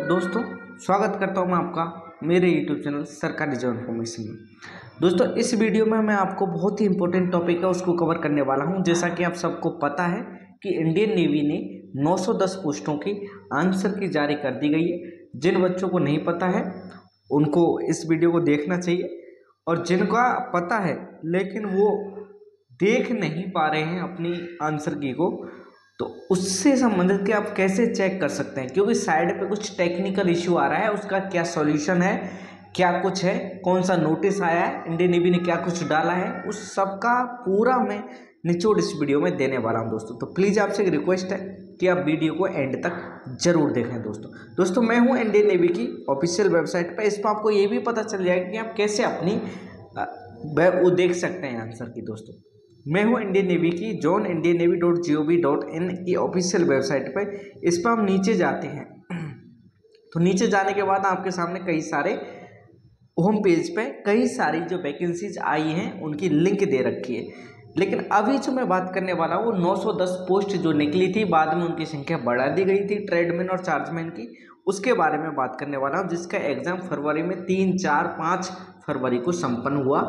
दोस्तों, स्वागत करता हूं मैं आपका मेरे YouTube चैनल सरकारी जॉब इन्फॉर्मेशन में। दोस्तों, इस वीडियो में मैं आपको बहुत ही इंपॉर्टेंट टॉपिक है उसको कवर करने वाला हूं। जैसा कि आप सबको पता है कि इंडियन नेवी ने 910 पोस्टों की आंसर की जारी कर दी गई है। जिन बच्चों को नहीं पता है उनको इस वीडियो को देखना चाहिए, और जिनका पता है लेकिन वो देख नहीं पा रहे हैं अपनी आंसर की को, तो उससे संबंधित कि आप कैसे चेक कर सकते हैं, क्योंकि साइड पे कुछ टेक्निकल इश्यू आ रहा है, उसका क्या सॉल्यूशन है, क्या कुछ है, कौन सा नोटिस आया है, इंडियन नेवी ने क्या कुछ डाला है, उस सब का पूरा मैं निचोड़ इस वीडियो में देने वाला हूं दोस्तों। तो प्लीज़ आपसे एक रिक्वेस्ट है कि आप वीडियो को एंड तक जरूर देखें दोस्तों। मैं हूं इंडियन नेवी की ऑफिशियल वेबसाइट पर। इस पर आपको ये भी पता चल जाएगा कि आप कैसे अपनी वो देख सकते हैं आंसर की दोस्तों। मैं हूं इंडियन नेवी की joinindiannavy.gov.in की ऑफिशियल वेबसाइट पर। इस पर हम नीचे जाते हैं तो नीचे जाने के बाद आपके सामने कई सारे होम पेज पे कई सारी जो वैकेंसीज आई हैं उनकी लिंक दे रखी है। लेकिन अभी जो मैं बात करने वाला हूँ, 910 पोस्ट जो निकली थी, बाद में उनकी संख्या बढ़ा दी गई थी ट्रेडमैन और चार्जमैन की, उसके बारे में बात करने वाला हूँ, जिसका एग्जाम फरवरी में 3, 4, 5 फरवरी को संपन्न हुआ।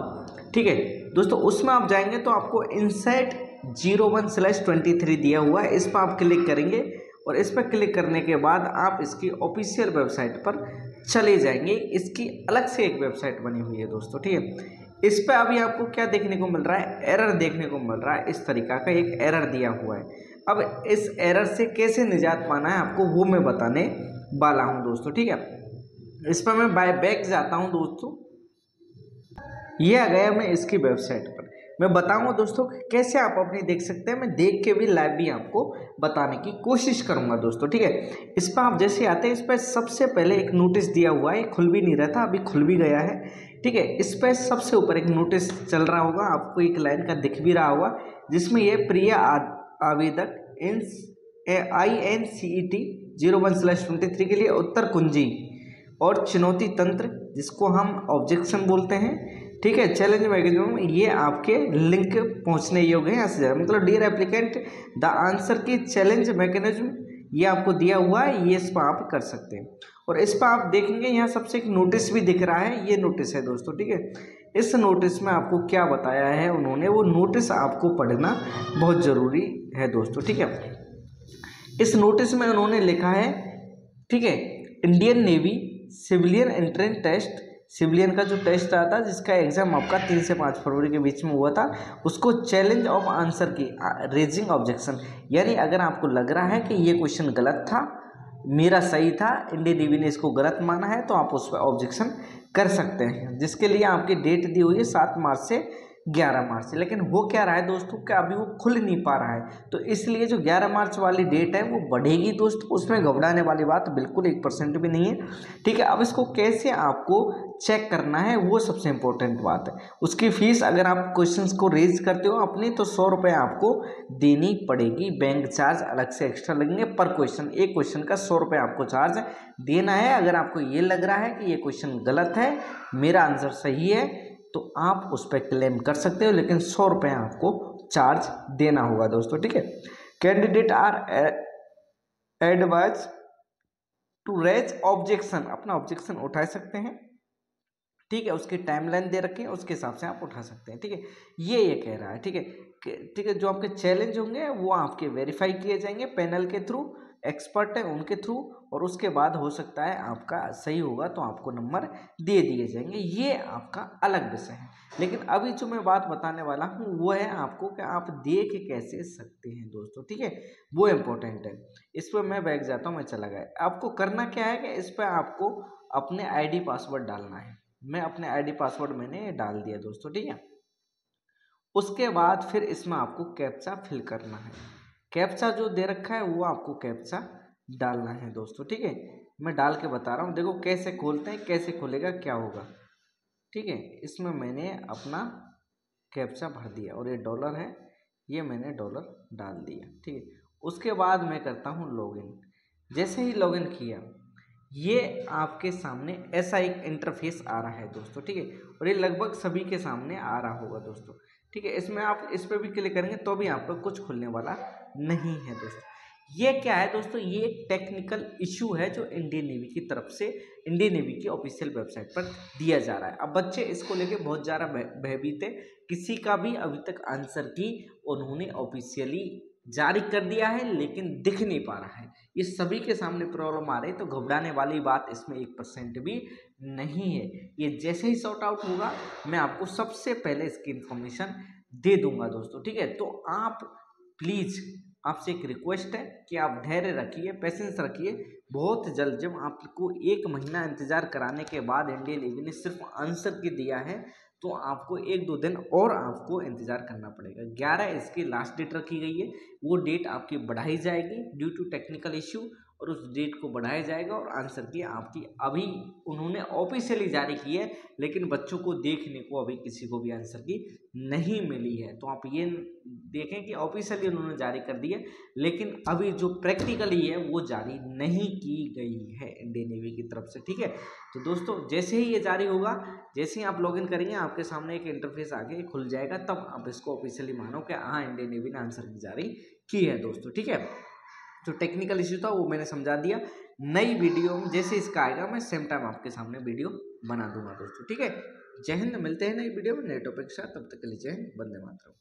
ठीक है दोस्तों, उसमें आप जाएंगे तो आपको इनसेट 01/23 दिया हुआ है। इस पर आप क्लिक करेंगे और इस पर क्लिक करने के बाद आप इसकी ऑफिशियल वेबसाइट पर चले जाएंगे। इसकी अलग से एक वेबसाइट बनी हुई है दोस्तों। ठीक है, इस पर अभी आपको क्या देखने को मिल रहा है, एरर देखने को मिल रहा है। इस तरीका का एक एरर दिया हुआ है। अब इस एरर से कैसे निजात पाना है आपको, वो मैं बताने वाला हूं दोस्तों। ठीक है, इस पर मैं बाय बैक जाता हूं दोस्तों। ये आ गया मैं इसकी वेबसाइट पर। मैं बताऊंगा दोस्तों कि कैसे आप अपनी देख सकते हैं। मैं देख के भी लाइव भी आपको बताने की कोशिश करूंगा दोस्तों। ठीक है, इस पर आप जैसे आते हैं, इस पर सबसे पहले एक नोटिस दिया हुआ है, खुल भी नहीं रहा था, अभी खुल भी गया है। ठीक है, इस पर सबसे ऊपर एक नोटिस चल रहा होगा, आपको एक लाइन का दिख भी रहा होगा, जिसमें ये प्रिय आवेदक INCET 01/23 के लिए उत्तर कुंजी और चुनौती तंत्र, जिसको हम ऑब्जेक्शन बोलते हैं, ठीक है, चैलेंज मैगजीन, ये आपके लिंक पहुंचने योग्य है। ऐसे मतलब डियर एप्लीकेंट द आंसर की चैलेंज मैकेनिज्म, ये आपको दिया हुआ है, ये इस पर आप कर सकते हैं। और इस पर आप देखेंगे यहाँ सबसे एक नोटिस भी दिख रहा है, ये नोटिस है दोस्तों। ठीक है, इस नोटिस में आपको क्या बताया है उन्होंने, वो नोटिस आपको पढ़ना बहुत ज़रूरी है दोस्तों। ठीक है, इस नोटिस में उन्होंने लिखा है, ठीक है, Indian Navy civilian entrance test, civilian का जो टेस्ट आया था, जिसका एग्जाम आपका 3 से 5 फरवरी के बीच में हुआ था, उसको चैलेंज ऑफ आंसर की रेजिंग ऑब्जेक्शन, यानी अगर आपको लग रहा है कि ये क्वेश्चन गलत था, मेरा सही था, इंडियन नेवी ने इसको गलत माना है, तो आप उस पर ऑब्जेक्शन कर सकते हैं, जिसके लिए आपकी डेट दी हुई है 7 मार्च से 11 मार्च से। लेकिन हो क्या रहा है दोस्तों कि अभी वो खुल नहीं पा रहा है, तो इसलिए जो 11 मार्च वाली डेट है वो बढ़ेगी दोस्तों, उसमें घबराने वाली बात बिल्कुल 1% भी नहीं है। ठीक है, अब इसको कैसे आपको चेक करना है, वो सबसे इंपॉर्टेंट बात है। उसकी फीस, अगर आप क्वेश्चंस को रेज करते हो अपनी, तो 100 रुपये आपको देनी पड़ेगी। बैंक चार्ज अलग से एक्स्ट्रा लगेंगे पर क्वेश्चन, एक क्वेश्चन का 100 रुपये आपको चार्ज देना है। अगर आपको ये लग रहा है कि ये क्वेश्चन गलत है, मेरा आंसर सही है, तो आप उस पर क्लेम कर सकते हो, लेकिन 100 रुपये आपको चार्ज देना होगा दोस्तों। ठीक है, candidate are advise to raise objection, अपना ऑब्जेक्शन उठा सकते हैं। ठीक है, उसकी टाइमलाइन दे रखी है, उसके हिसाब से आप उठा सकते हैं। ठीक है, ये कह रहा है। ठीक है, ठीक है, जो आपके चैलेंज होंगे वो आपके वेरीफाई किए जाएंगे पैनल के थ्रू, एक्सपर्ट है उनके थ्रू, और उसके बाद हो सकता है आपका सही होगा तो आपको नंबर दे दिए जाएंगे। ये आपका अलग विषय है। लेकिन अभी जो मैं बात बताने वाला हूँ वो है आपको कि आप देख कैसे सकते हैं दोस्तों। ठीक है, वो इम्पोर्टेंट है। इस पर मैं बैठ जाता हूँ, मैं चला गया। आपको करना क्या है कि इस पर आपको अपने ID पासवर्ड डालना है। मैं अपने ID पासवर्ड मैंने डाल दिया दोस्तों। ठीक है, उसके बाद फिर इसमें आपको कैप्चा फिल करना है। कैप्चा जो दे रखा है वो आपको कैप्चा डालना है दोस्तों। ठीक है, मैं डाल के बता रहा हूँ, देखो कैसे खोलते हैं, कैसे खोलेगा, क्या होगा। ठीक है, इसमें मैंने अपना कैप्चा भर दिया और ये डॉलर है, ये मैंने डॉलर डाल दिया। ठीक है, उसके बाद मैं करता हूँ लॉगिन। जैसे ही लॉगिन किया, ये आपके सामने ऐसा एक इंटरफेस आ रहा है दोस्तों। ठीक है, और ये लगभग सभी के सामने आ रहा होगा दोस्तों। ठीक है, इसमें आप इस पर भी क्लिक करेंगे तो भी आपको कुछ खुलने वाला नहीं है दोस्तों। ये क्या है दोस्तों, ये एक टेक्निकल इशू है जो इंडियन नेवी की तरफ से इंडियन नेवी की ऑफिशियल वेबसाइट पर दिया जा रहा है। अब बच्चे इसको लेके बहुत ज़्यादा भयभीत है, किसी का भी अभी तक आंसर की उन्होंने ऑफिशियली जारी कर दिया है लेकिन दिख नहीं पा रहा है। ये सभी के सामने प्रॉब्लम आ रही है, तो घबराने वाली बात इसमें 1% भी नहीं है। ये जैसे ही सॉर्ट आउट होगा मैं आपको सबसे पहले इसकी इंफॉर्मेशन दे दूंगा दोस्तों, ठीक है। तो आप प्लीज़, आपसे एक रिक्वेस्ट है कि आप धैर्य रखिए, पेशेंस रखिए। बहुत जल्द, जब आपको 1 महीना इंतजार कराने के बाद इंडियन नेवी ने सिर्फ आंसर की दिया है, तो आपको 1-2 दिन और आपको इंतजार करना पड़ेगा। 11 इसकी लास्ट डेट रखी गई है, वो डेट आपकी बढ़ाई जाएगी ड्यू टू टेक्निकल इश्यू, और उस डेट को बढ़ाया जाएगा और आंसर की आपकी अभी उन्होंने ऑफिशियली जारी की है, लेकिन बच्चों को देखने को अभी किसी को भी आंसर की नहीं मिली है। तो आप ये देखें कि ऑफिशियली उन्होंने जारी कर दी है, लेकिन अभी जो प्रैक्टिकली है वो जारी नहीं की गई है इंडियन नेवी की तरफ से, ठीक है। तो दोस्तों जैसे ही ये जारी होगा, जैसे ही आप लॉगिन करेंगे आपके सामने एक इंटरफेस आके खुल जाएगा, तब आप इसको ऑफिशियली मानो कि हाँ इंडियन नेवी ने आंसर की जारी की है दोस्तों, ठीक है। जो टेक्निकल इशू था वो मैंने समझा दिया। नई वीडियो में जैसे इसका आएगा मैं सेम टाइम आपके सामने वीडियो बना दूंगा दोस्तों, ठीक है। जय हिंद, मिलते हैं नई वीडियो में नए टॉपिक के साथ, तब तक के लिए जय हिंद, वंदे मातरम।